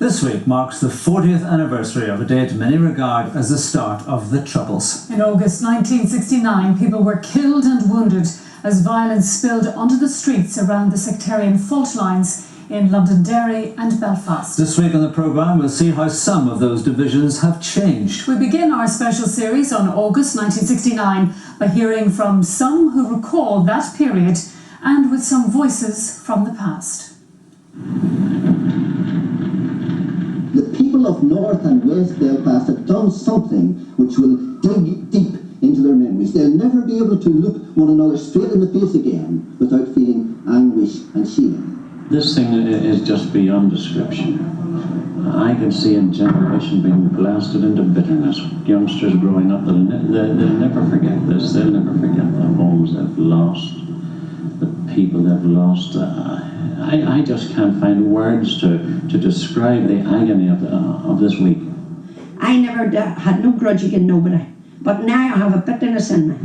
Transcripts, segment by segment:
This week marks the 40th anniversary of a date many regard as the start of the Troubles. In August 1969, people were killed and wounded as violence spilled onto the streets around the sectarian fault lines in Londonderry and Belfast. This week on the programme, we'll see how some of those divisions have changed. We begin our special series on August 1969 by hearing from some who recall that period and with some voices from the past. The people of North and West Belfast have done something which will dig deep into their memories. They'll never be able to look one another straight in the face again without feeling anguish and shame. This thing is just beyond description. I can see a generation being blasted into bitterness. Youngsters growing up, they'll never forget this. They'll never forget the homes they've lost, the people they've lost. I just can't find words to describe the agony of this week. I never had no grudge against nobody, but now I have a bitterness in me.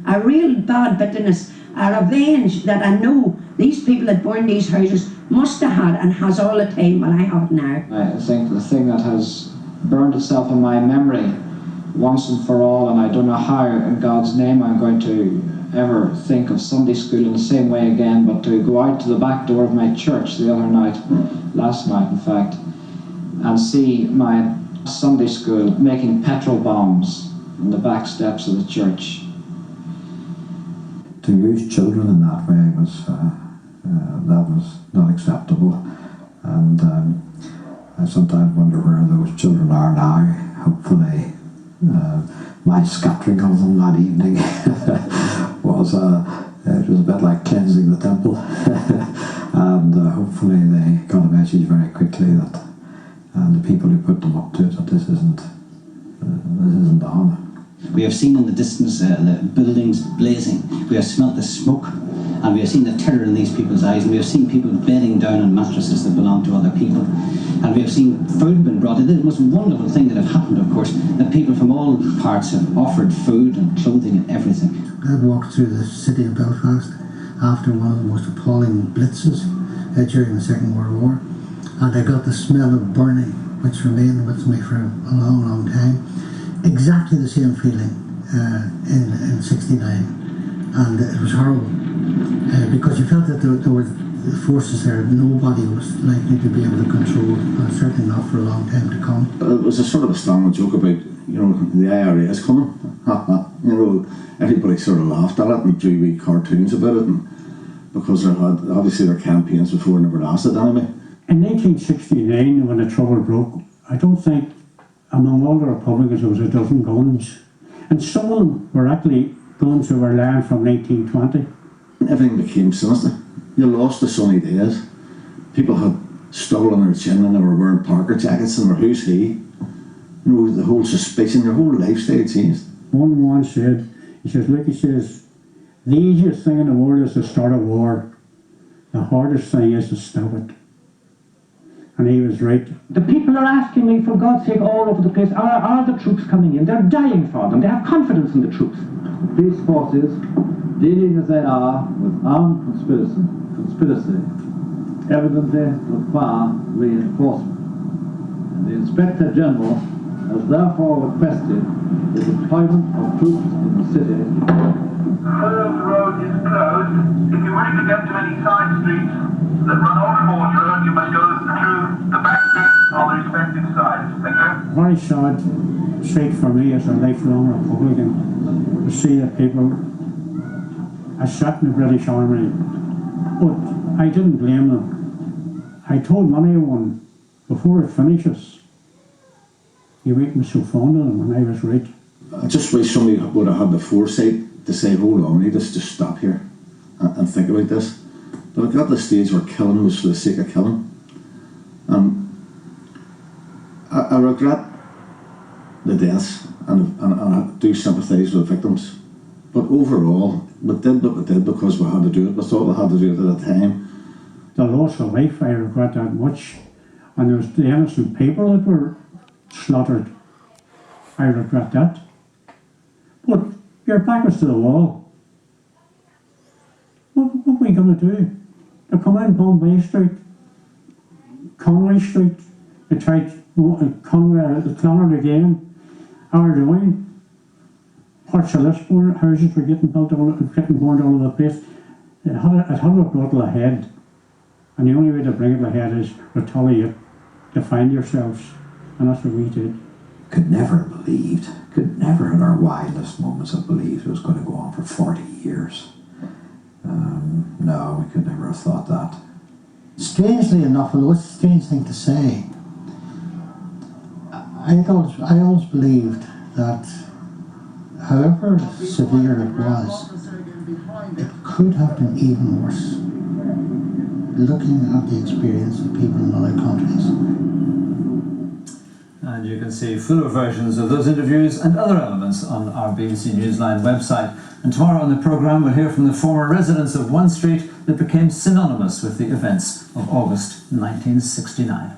A real bad bitterness, a revenge that I know these people that burned these houses must have had and has all the time, but I have it now. I think the thing that has burned itself in my memory once and for all, and I don't know how in God's name I'm going to ever think of Sunday school in the same way again, but to go out to the back door of my church the other night, last night in fact, and see my Sunday school making petrol bombs in the back steps of the church. To use children in that way was that was not acceptable, and I sometimes wonder where those children are now. Hopefully my scattering of them that evening was it was a bit like cleansing the temple and hopefully they got a message very quickly that the people who put them up to it, that this isn't on. We have seen in the distance the buildings blazing. We have smelt the smoke, and we have seen the terror in these people's eyes, and we have seen people bedding down on mattresses that belong to other people, and we have seen food being brought in. The most wonderful thing that have happened, of course, that people from all parts have offered food and clothing and everything. I walked through the city of Belfast after one of the most appalling blitzes during the Second World War, and I got the smell of burning, which remained with me for a long, long time. Exactly the same feeling in '69, and it was horrible because you felt that there were forces there that nobody was likely to be able to control, and certainly not for a long time to come. It was a sort of a standard joke about, the IRA is coming. Everybody sort of laughed at it and drew wee cartoons about it, and because they had obviously their campaigns before never lasted anyway. In 1969, when the Trouble broke, I don't think among all the Republicans there was a dozen guns, and some of them were actually guns that were learned from 1920. Everything became sinister. You lost the sunny days. People had stubble on their chin and they were wearing Parker jackets and were who's he? The whole suspicion, their whole lifestyle changed. One said, he says, the easiest thing in the world is to start a war. The hardest thing is to stop it. And he was right. The people are asking me, for God's sake, all over the place, are the troops coming in? They're dying for them. They have confidence in the troops. The police forces, dealing as they are with armed conspiracy, evidently require reinforcement. And the Inspector General has therefore requested the deployment of troops in the city. First road is closed. If you wish to get to any side streets that run off Fort Road, you must go through the back streets on the respective sides. Thank you. Very sad sight for me as a lifelong Republican to see that people are shot in the British Army. But I didn't blame them. I told many of them before it finishes, you make me so fond of them, and I was right. I just wish somebody would have had the foresight to say, hold on, we need to just stop here and think about this. But it got to the stage where killing was for the sake of killing. I regret the deaths and I do sympathise with the victims. But overall, we did what we did because we had to do it. We thought we had to do it at the time. The loss of life, I regret that much. And there was the innocent people that were slaughtered. I regret that. But your back is to the wall. What are we going to do? To come in Bombay Street, Conway Street, I tried Conway, the Clonard again, Ardouin, Portchalish, houses were getting built, getting burned all over the place. It had a bottle ahead, and the only way to bring it ahead is retaliate, to find yourselves, and that's what we did. Could never have believed, could never in our wildest moments have believed it was going to go on for 40 years. No, we could never have thought that. Strangely enough, although it's a strange thing to say, I always believed that however severe it was, it could have been even worse, looking at the experience of people in other countries. And you can see fuller versions of those interviews and other elements on our BBC Newsline website. And tomorrow on the programme we'll hear from the former residents of one street that became synonymous with the events of August 1969.